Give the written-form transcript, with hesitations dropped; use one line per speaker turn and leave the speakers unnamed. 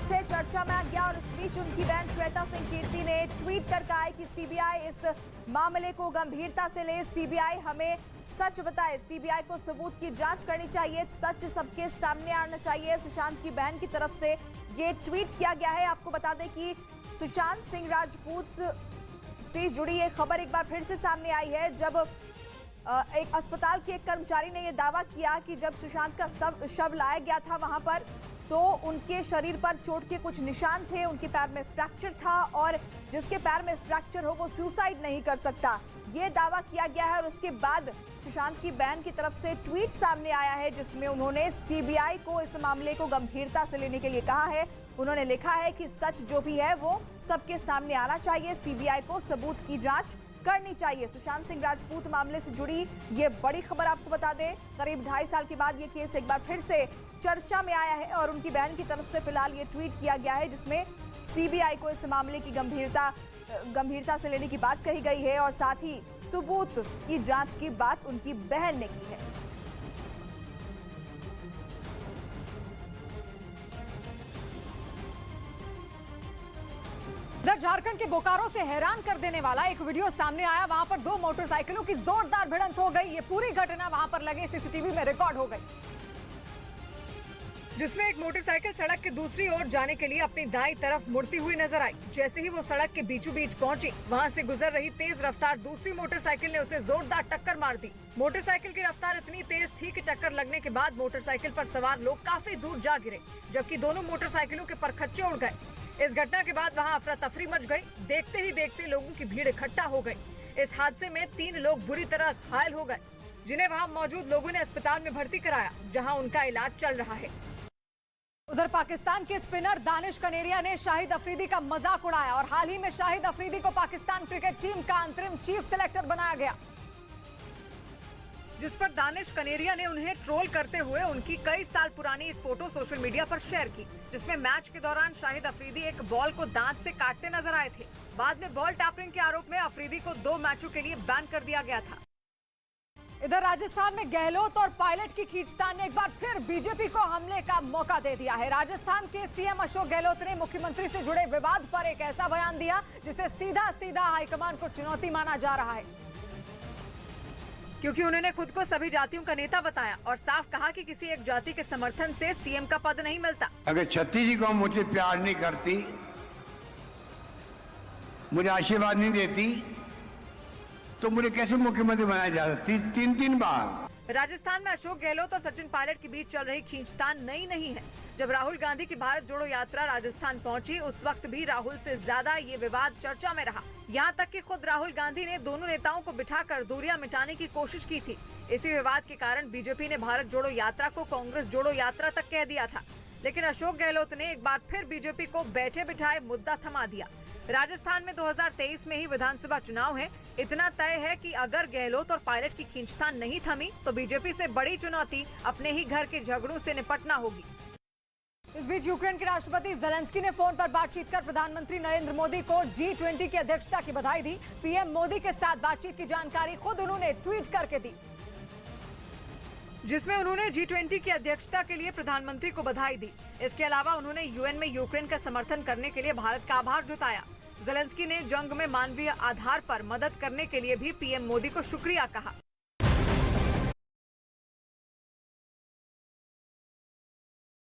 से चर्चा में आ गया और इस बीच उनकी बहन श्वेता सिंह कीर्ति ने ट्वीट कर कहा है कि सीबीआई इस मामले को गंभीरता से ले, सीबीआई हमें सच बताए, सीबीआई को सबूत की जांच करनी चाहिए, सच सबके सामने आना चाहिए। सुशांत की बहन की तरफ से ये ट्वीट किया गया है। आपको बता दें कि सुशांत सिंह राजपूत से जुड़ी एक खबर एक बार फिर से सामने आई है, जब एक अस्पताल के एक कर्मचारी ने यह दावा किया कि जब सुशांत का शव लाया गया था वहां पर, तो उनके शरीर पर चोट के कुछ निशान थे, उनके पैर में फ्रैक्चर था और जिसके पैर में फ्रैक्चर हो वो सुसाइड नहीं कर सकता, ये दावा किया गया है। और उसके बाद सुशांत की बहन की तरफ से ट्वीट सामने आया है जिसमें उन्होंने सीबीआई को इस मामले को गंभीरता से लेने के लिए कहा है। उन्होंने लिखा है कि सच जो भी है वो सबके सामने आना चाहिए, सीबीआई को सबूत की जांच करनी चाहिए। सुशांत सिंह राजपूत मामले से जुड़ी ये बड़ी खबर आपको बता दें, करीब 2.5 साल के बाद ये केस एक बार फिर से चर्चा में आया है और उनकी बहन की तरफ से फिलहाल ये ट्वीट किया गया है जिसमें सीबीआई को इस मामले की गंभीरता से लेने की बात कही गई है और साथ ही सबूत की जांच की बात उनकी बहन ने की है।
झारखंड के बोकारो से हैरान कर देने वाला एक वीडियो सामने आया। वहां पर 2 मोटरसाइकिलों की जोरदार भिड़ंत हो गई। ये पूरी घटना वहां पर लगे सीसीटीवी में रिकॉर्ड हो गई, जिसमें एक मोटरसाइकिल सड़क के दूसरी ओर जाने के लिए अपनी दाईं तरफ मुड़ती हुई नजर आई। जैसे ही वो सड़क के बीचों बीच पहुंची, वहां से गुजर रही तेज रफ्तार दूसरी मोटरसाइकिल ने उसे जोरदार टक्कर मार दी। मोटरसाइकिल की रफ्तार इतनी तेज थी कि टक्कर लगने के बाद मोटरसाइकिल पर सवार लोग काफी दूर जा गिरे, जबकि दोनों मोटरसाइकिलों के परखच्चे उड़ गए। इस घटना के बाद वहां अफरा तफरी मच गई। देखते ही देखते लोगों की भीड़ इकट्ठा हो गई। इस हादसे में 3 लोग बुरी तरह घायल हो गए, जिन्हें वहां मौजूद लोगों ने अस्पताल में भर्ती कराया, जहां उनका इलाज चल रहा है। उधर पाकिस्तान के स्पिनर दानिश कनेरिया ने शाहिद अफरीदी का मजाक उड़ाया और हाल ही में शाहिद अफरीदी को पाकिस्तान क्रिकेट टीम का अंतरिम चीफ सेलेक्टर बनाया गया, जिस पर दानिश कनेरिया ने उन्हें ट्रोल करते हुए उनकी कई साल पुरानी एक फोटो सोशल मीडिया पर शेयर की, जिसमें मैच के दौरान शाहिद अफरीदी एक बॉल को दांत से काटते नजर आए थे। बाद में बॉल टैपरिंग के आरोप में अफरीदी को 2 मैचों के लिए बैन कर दिया गया था। इधर राजस्थान में गहलोत और पायलट की खींचतान ने एक बार फिर बीजेपी को हमले का मौका दे दिया है। राजस्थान के सीएम अशोक गहलोत ने मुख्यमंत्री से जुड़े विवाद पर एक ऐसा बयान दिया जिसे सीधा सीधा हाईकमान को चुनौती माना जा रहा है, क्योंकि उन्होंने खुद को सभी जातियों का नेता बताया और साफ कहा कि किसी एक जाति के समर्थन से सीएम का पद नहीं मिलता।
अगर छत्तीस जी को मुझे प्यार नहीं करती, मुझे आशीर्वाद नहीं देती, तो मुझे कैसे मुख्यमंत्री बनाया जा सकती? 3 बार।
राजस्थान में अशोक गहलोत और सचिन पायलट के बीच चल रही खींचतान नई नहीं है। जब राहुल गांधी की भारत जोड़ो यात्रा राजस्थान पहुंची, उस वक्त भी राहुल से ज्यादा ये विवाद चर्चा में रहा। यहाँ तक कि खुद राहुल गांधी ने दोनों नेताओं को बिठाकर दूरियां मिटाने की कोशिश की थी। इसी विवाद के कारण बीजेपी ने भारत जोड़ो यात्रा को कांग्रेस जोड़ो यात्रा तक कह दिया था, लेकिन अशोक गहलोत ने एक बार फिर बीजेपी को बैठे बिठाए मुद्दा थमा दिया। राजस्थान में 2023 में ही विधानसभा चुनाव है। इतना तय है कि अगर गहलोत और पायलट की खींचतान नहीं थमी तो बीजेपी से बड़ी चुनौती अपने ही घर के झगड़ों से निपटना होगी। इस बीच यूक्रेन के राष्ट्रपति ज़ेलेंस्की ने फोन पर बातचीत कर प्रधानमंत्री नरेंद्र मोदी को G20 की अध्यक्षता की बधाई दी। पीएम मोदी के साथ बातचीत की जानकारी खुद उन्होंने ट्वीट करके दी, जिसमें उन्होंने G20 की अध्यक्षता के लिए प्रधानमंत्री को बधाई दी। इसके अलावा उन्होंने यूएन में यूक्रेन का समर्थन करने के लिए भारत का आभार जताया। ज़ेलेंस्की ने जंग में मानवीय आधार पर मदद करने के लिए भी पीएम मोदी को शुक्रिया कहा।